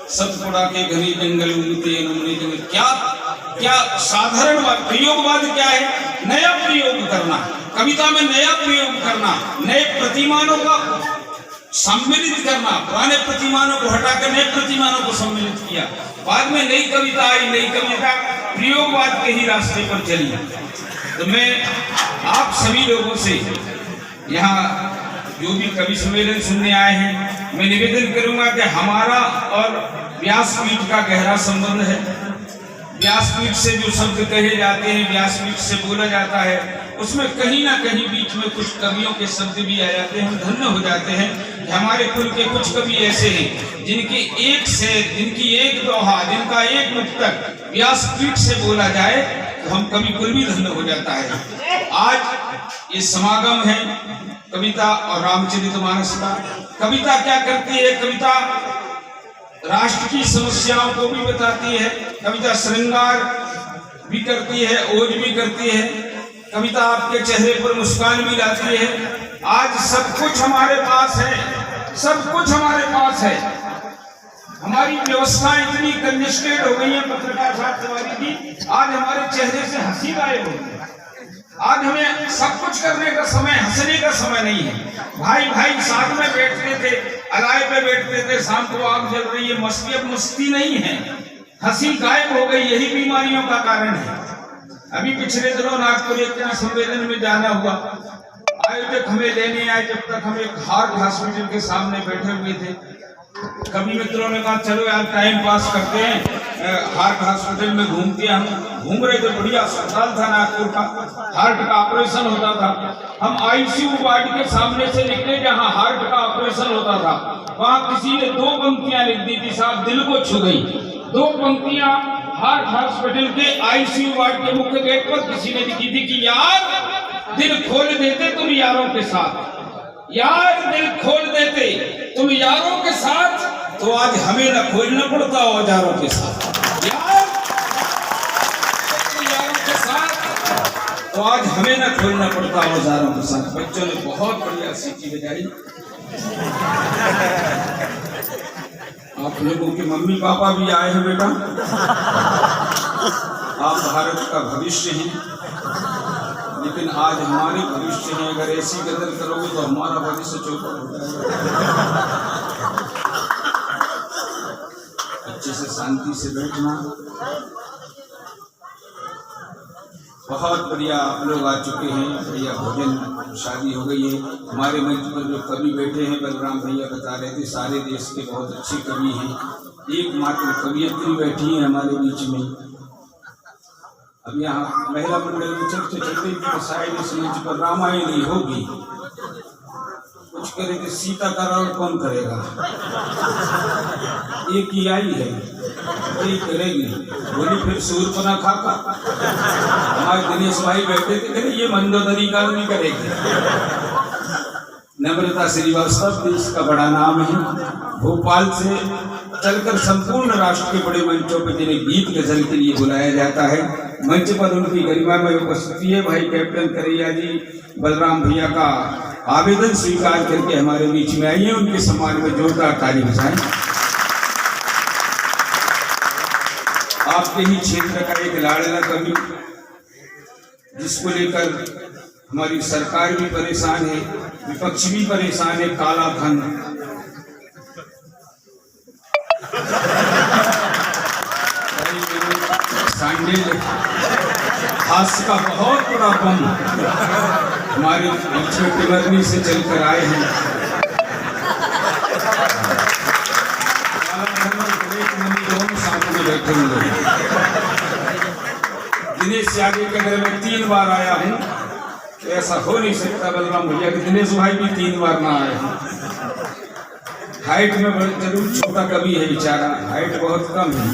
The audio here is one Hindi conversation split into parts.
सतपुड़ा के घने जंगल उगते नमने जंगल। क्या क्या साधारण बात। प्रयोगवाद क्या है? नया प्रयोग करना, कविता में नया प्रयोग करना, नए प्रतिमानों का सम्मिलित करना। पुराने प्रतिमानों को हटाकर नए प्रतिमानों को सम्मिलित किया। बाद में नई कविता आई, नई कविता प्रयोगवाद के ही रास्ते पर चली। तो मैं आप सभी लोगों से यहाँ जो भी कवि सम्मेलन सुनने आए हैं, मैं निवेदन करूंगा कि हमारा और व्यासपीठ का गहरा संबंध है। व्यासपीठ से जो शब्द कहे जाते हैं, व्यासपीठ से बोला जाता है, उसमें कहीं ना कहीं बीच में कुछ कवियों के शब्द भी आ जाते हैं। हम धन्य हो जाते हैं कि हमारे कुल के कुछ कवि ऐसे हैं जिनकी एक शेर, जिनकी एक दोहा, जिनका एक मुक्तक व्यासपीठ से बोला जाए तो हम कवि कुल भी धन्य हो जाता है। आज ये समागम है कविता और रामचरितमानस का। कविता क्या करती है? कविता राष्ट्र की समस्याओं को भी बताती है, कविता श्रृंगार भी करती है, ओज भी करती है, कविता आपके चेहरे पर मुस्कान भी लाती है। आज सब कुछ हमारे पास है, सब कुछ हमारे पास है। हमारी व्यवस्था इतनी कंजेस्टेड हो गई है पत्रकार साहब हमारी की, आज हमारे चेहरे से हंसी गायब हो गई। आज हमें सब कुछ करने का समय, हंसने का समय नहीं है। भाई भाई साथ में बैठते थे, अलाय पे बैठते थे, शाम को आग जल रही है, मस्ती अब मस्ती नहीं है, हंसी गायब हो गई। यही बीमारियों का कारण है। अभी पिछले दिनों नागपुर एक सम्मेलन में जाना हुआ, आयोजक हमें लेने आए, जब तक हम एक हार्ट हॉस्पिटल के सामने बैठे हुए थे। कभी मित्रों ने कहा चलो यार टाइम पास करते हैं, हार्ट हॉस्पिटल में घूमते हैं। हम घूम रहे थे, बढ़िया अस्पताल था नागपुर का, हार्ट का ऑपरेशन होता था। हम आईसीयू वार्ड के सामने से निकले जहां हार्ट का ऑपरेशन होता था, वहां किसी ने 2 पंक्तियां लिख दी थी, साहब दिल को छू गई। 2 पंक्तियां हार्ट हॉस्पिटल के आईसीयू वार्ड के मुख्य गेट पर किसी ने लिखी थी कि यार दिल खोल देते तुम यारों के साथ, यार दिल खोल देते तुम यारों के साथ, तो आज हमें न खोलना पड़ता औजारों के साथ। यार यारों के साथ, तो आज हमें न खोलना पड़ता औजारों के साथ। बच्चों ने बहुत बढ़िया सीटी बजाई। आप लोगों के मम्मी पापा भी आए हैं बेटा, आप भारत का भविष्य हैं, लेकिन आज हमारे भविष्य में अगर ऐसी कदर करोगे तो हमारा भविष्य चौपट हो जाएगा। अच्छे से शांति से बैठना। बहुत बढ़िया आप लोग आ चुके हैं, बढ़िया भोजन शादी हो गई है। हमारे मंच पर जो कवि बैठे हैं, बलराम भैया बता रहे थे, सारे देश के बहुत अच्छे कवि हैं। एकमात्र कवियत्री बैठी है हमारे बीच में। अब यहाँ महिला मंडल में चलते चलते शायद इस मंच पर रामायण होगी, कुछ करेंगे सीता का रावण कौन करेगा? एक ही आई है, वही करेगी। बोली फिर सूर्पना खाका। हमारे दिनेश भाई बैठे थे, कहते ये मंदोदरी का नहीं करेगी। नम्रता श्रीवास्तव देश का बड़ा नाम है, भोपाल से चलकर संपूर्ण राष्ट्र के बड़े मंचों पर जिन्हें गीत गजल के लिए बुलाया जाता है, मंच पर उनकी गरिमा में उपस्थिति है। भाई कैप्टन करैया जी बलराम भैया का आवेदन स्वीकार करके हमारे बीच में आइए, उनके सम्मान में जोरदार ताली बजाएं। आपके ही क्षेत्र का एक लाडला कवि, जिसको लेकर हमारी सरकार भी परेशान है, विपक्ष भी परेशान है, काला धन। हास्य का बहुत बड़ा बम हमारे बीच में टिमरनी से चलकर आए हैं। साथ में बैठे हुए दिनेश से आगे के अगर मैं 3 बार आया हूँ तो ऐसा हो नहीं सकता बलराम भैया कि दिनेश भाई भी 3 बार ना आए हैं। हाइट में जरूर छोटा कवि है बेचारा, हाइट बहुत कम है,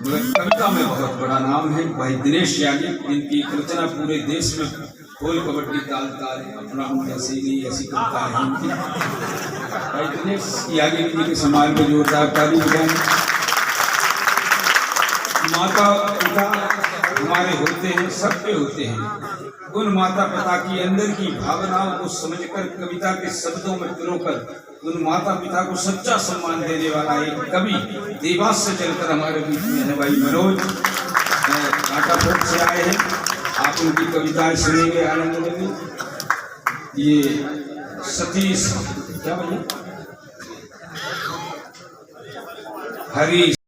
मगर कविता में बहुत बड़ा नाम है। भाई दिनेश यादव, जिनकी रचना पूरे देश में खोल कबड्डी ताल ताल अपना ऐसी नहीं ऐसी कविता है इनकी। भाई दिनेश यादव जी के सम्मान में जोरदार ताली बजाएं। माता पिता हमारे होते हैं, सबके होते हैं। उन माता पिता की अंदर की भावनाओं को समझकर कविता के शब्दों में पिरोकर उन माता पिता को सच्चा सम्मान देने वाला एक कवि देवास से चलकर हमारे बीच में है भाई मनोज, कांटापुर से आए हैं। आप उनकी कविताएं सुनेंगे, आनंद लेंगे। ये सतीश क्या भैया हरीश